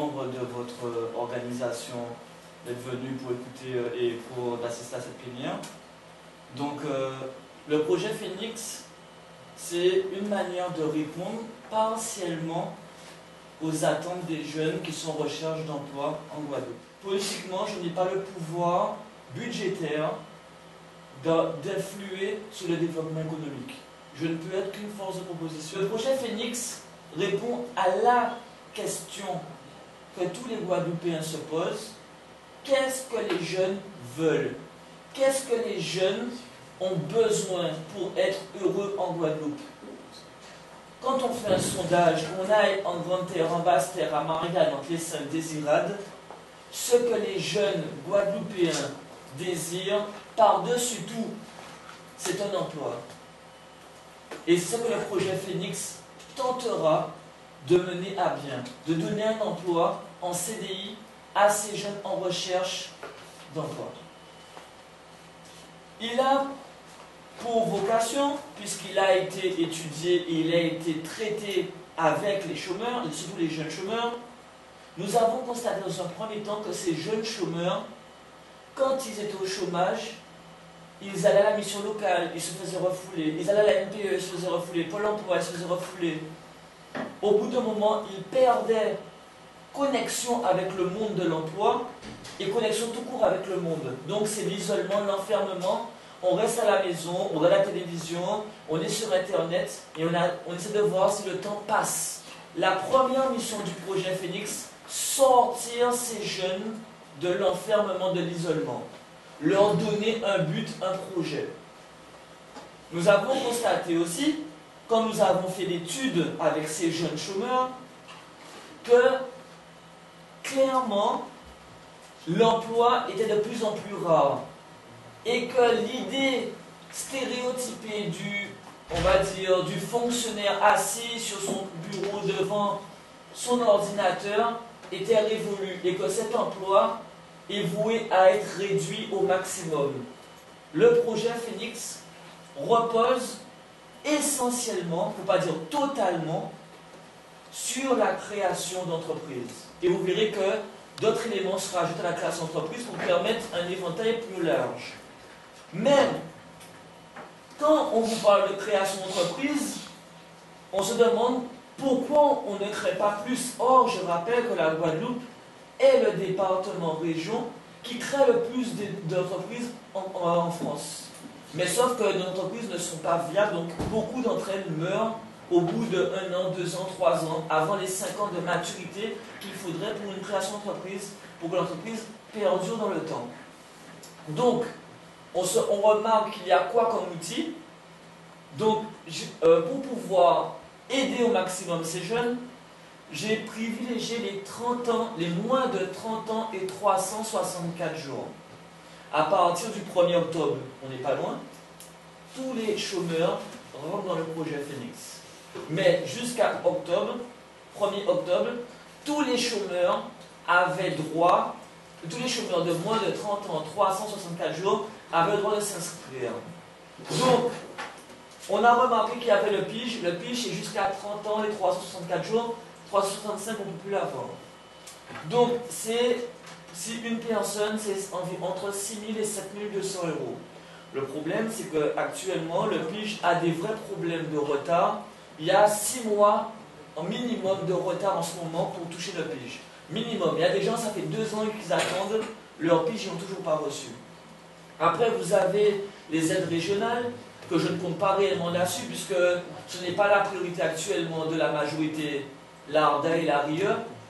membres de votre organisation d'être venus pour écouter et pour assister à cette plénière. Donc, le projet Phoenix, c'est une manière de répondre partiellement aux attentes des jeunes qui sont en recherche d'emploi en Guadeloupe. Politiquement, je n'ai pas le pouvoir budgétaire d'influer sur le développement économique. Je ne peux être qu'une force de proposition. Le projet Phoenix répond à la question que tous les Guadeloupéens se posent. Qu'est-ce que les jeunes veulent? Qu'est-ce que les jeunes ont besoin pour être heureux en Guadeloupe? Quand on fait un sondage, qu'on aille en grande terre, en basse terre, à Marianne, entre les 5 désirades, ce que les jeunes Guadeloupéens désirent, par-dessus tout, c'est un emploi. Et c'est ce que le projet Phoenix tentera de mener à bien, de donner un emploi en CDI à ces jeunes en recherche d'emploi. Il a pour vocation, puisqu'il a été étudié et il a été traité avec les chômeurs, et surtout les jeunes chômeurs, nous avons constaté dans un premier temps que ces jeunes chômeurs, quand ils étaient au chômage, ils allaient à la mission locale, ils se faisaient refouler, ils allaient à la NPE, ils se faisaient refouler, Pôle emploi, ils se faisaient refouler. Au bout d'un moment, ils perdaient connexion avec le monde de l'emploi et connexion tout court avec le monde. Donc c'est l'isolement, l'enfermement. On reste à la maison, on regarde la télévision, on est sur Internet et on essaie de voir si le temps passe. La première mission du projet Phoenix, sortir ces jeunes de l'enfermement, de l'isolement. Leur donner un but, un projet. Nous avons constaté aussi, quand nous avons fait l'étude avec ces jeunes chômeurs, que clairement, l'emploi était de plus en plus rare. Et que l'idée stéréotypée du fonctionnaire assis sur son bureau devant son ordinateur était révolue et que cet emploi est voué à être réduit au maximum. Le projet Phoenix repose essentiellement, pour ne pas dire totalement, sur la création d'entreprises. Et vous verrez que d'autres éléments seront ajoutés à la création d'entreprises pour permettre un éventail plus large. Mais, quand on vous parle de création d'entreprise, on se demande pourquoi on ne crée pas plus. Or, je rappelle que la Guadeloupe est le département-région qui crée le plus d'entreprises en France. Mais sauf que nos entreprises ne sont pas viables, donc beaucoup d'entre elles meurent au bout de 1 an, 2 ans, 3 ans, avant les 5 ans de maturité qu'il faudrait pour une création d'entreprise, pour que l'entreprise perdure dans le temps. Donc, on remarque qu'il y a quoi comme outil? Donc, pour pouvoir aider au maximum ces jeunes, j'ai privilégié les 30 ans, les moins de 30 ans et 364 jours. À partir du 1er octobre, on n'est pas loin, tous les chômeurs rentrent dans le projet Phoenix. Mais jusqu'à octobre, 1er octobre, tous les chômeurs avaient droit, tous les chômeurs de moins de 30 ans, 364 jours, avaient le droit de s'inscrire. Donc, on a remarqué qu'il y avait le PIGE. Le PIGE, c'est jusqu'à 30 ans et 364 jours. 365, on ne peut plus l'avoir. Donc, si une personne, c'est entre 6 000 et 7 200 euros. Le problème, c'est qu'actuellement, le PIGE a des vrais problèmes de retard. Il y a 6 mois en minimum de retard en ce moment pour toucher le PIGE. Minimum. Il y a des gens, ça fait 2 ans qu'ils attendent leur PIGE, ils n'ont toujours pas reçu. Après, vous avez les aides régionales, que je ne compte pas réellement là-dessus, puisque ce n'est pas la priorité actuellement de la majorité, l'ARDA et la RIE.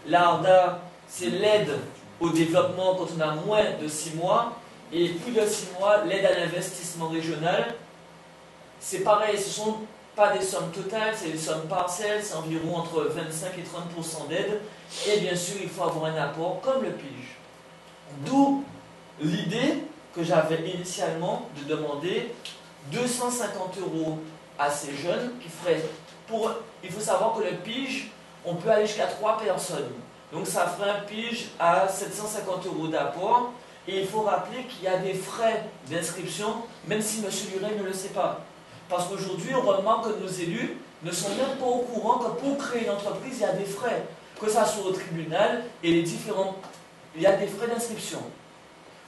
L'ARDA, c'est l'aide au développement quand on a moins de 6 mois, et plus de 6 mois, l'aide à l'investissement régional. C'est pareil, ce ne sont pas des sommes totales, c'est des sommes partielles, c'est environ entre 25 et 30% d'aide, et bien sûr, il faut avoir un apport comme le PIGE. D'où l'idée que j'avais initialement de demander 250 € à ces jeunes qui feraient il faut savoir que le PIGE, on peut aller jusqu'à 3 personnes. Donc ça ferait un PIGE à 750 € d'apport. Et il faut rappeler qu'il y a des frais d'inscription, même si M. Luret ne le sait pas. Parce qu'aujourd'hui, on remarque que nos élus ne sont même pas au courant que pour créer une entreprise, il y a des frais. que ça soit au tribunal et les différents... Il y a des frais d'inscription.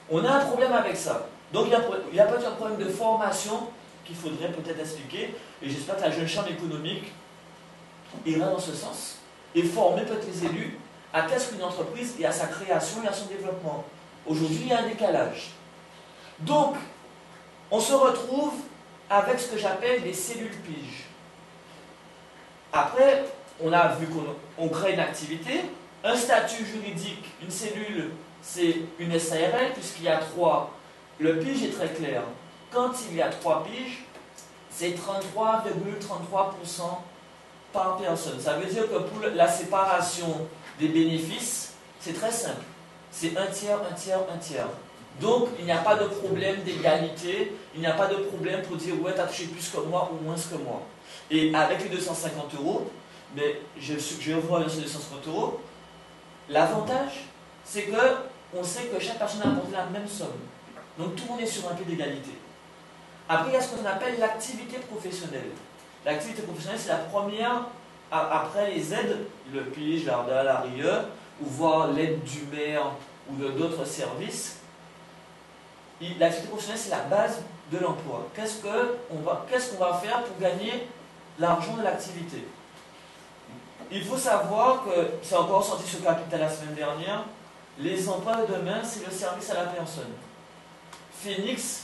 On a un problème avec ça. Donc il y a peut-être un problème de formation qu'il faudrait peut-être expliquer, et j'espère que la jeune chambre économique ira dans ce sens, et former peut-être les élus à qu'est-ce qu'une entreprise et à sa création et à son développement. Aujourd'hui, il y a un décalage. Donc, on se retrouve avec ce que j'appelle des cellules piges. Après, on a vu qu'on crée une activité, un statut juridique, une cellule, c'est une SARL, puisqu'il y a 3. Le pige est très clair. Quand il y a 3 piges, c'est 33,33% par personne. Ça veut dire que pour la séparation des bénéfices, c'est très simple. C'est un tiers, un tiers, un tiers. Donc, il n'y a pas de problème d'égalité, il n'y a pas de problème pour dire ouais, tu as touché plus que moi ou moins que moi. Et avec les 250 euros, mais je revois sur 250 euros, l'avantage, c'est que on sait que chaque personne a apporté la même somme. Donc, tout le monde est sur un pied d'égalité. Après, il y a ce qu'on appelle l'activité professionnelle. L'activité professionnelle, c'est la première, après les aides, le pige, l'ARDA, la RIE, ou voir l'aide du maire ou d'autres services. L'activité professionnelle, c'est la base de l'emploi. Qu'est-ce qu'on va faire pour gagner l'argent de l'activité? Il faut savoir que, c'est encore sorti sur Capital la semaine dernière, les emplois de demain, c'est le service à la personne. Phoenix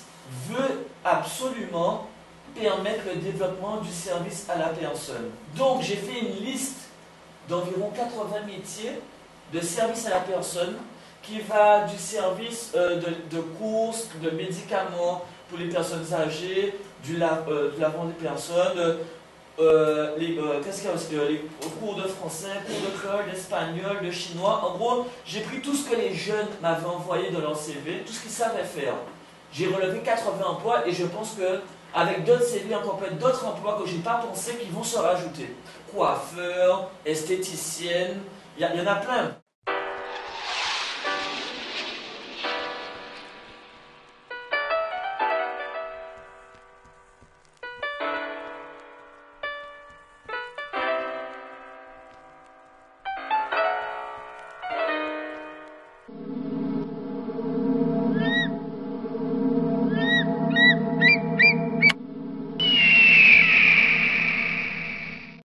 veut absolument permettre le développement du service à la personne. Donc, j'ai fait une liste d'environ 80 métiers de service à la personne qui va du service de courses, de médicaments pour les personnes âgées, du lavement des personnes, qu'est-ce qu'il y a aussi, les cours de français, cours de créole, d'espagnol, de chinois. En gros, j'ai pris tout ce que les jeunes m'avaient envoyé dans leur CV, tout ce qu'ils savaient faire. J'ai relevé 80 emplois et je pense que avec d'autres CV, encore peut-être d'autres emplois que je n'ai pas pensé qui vont se rajouter. Coiffeur, esthéticienne, il y en a plein.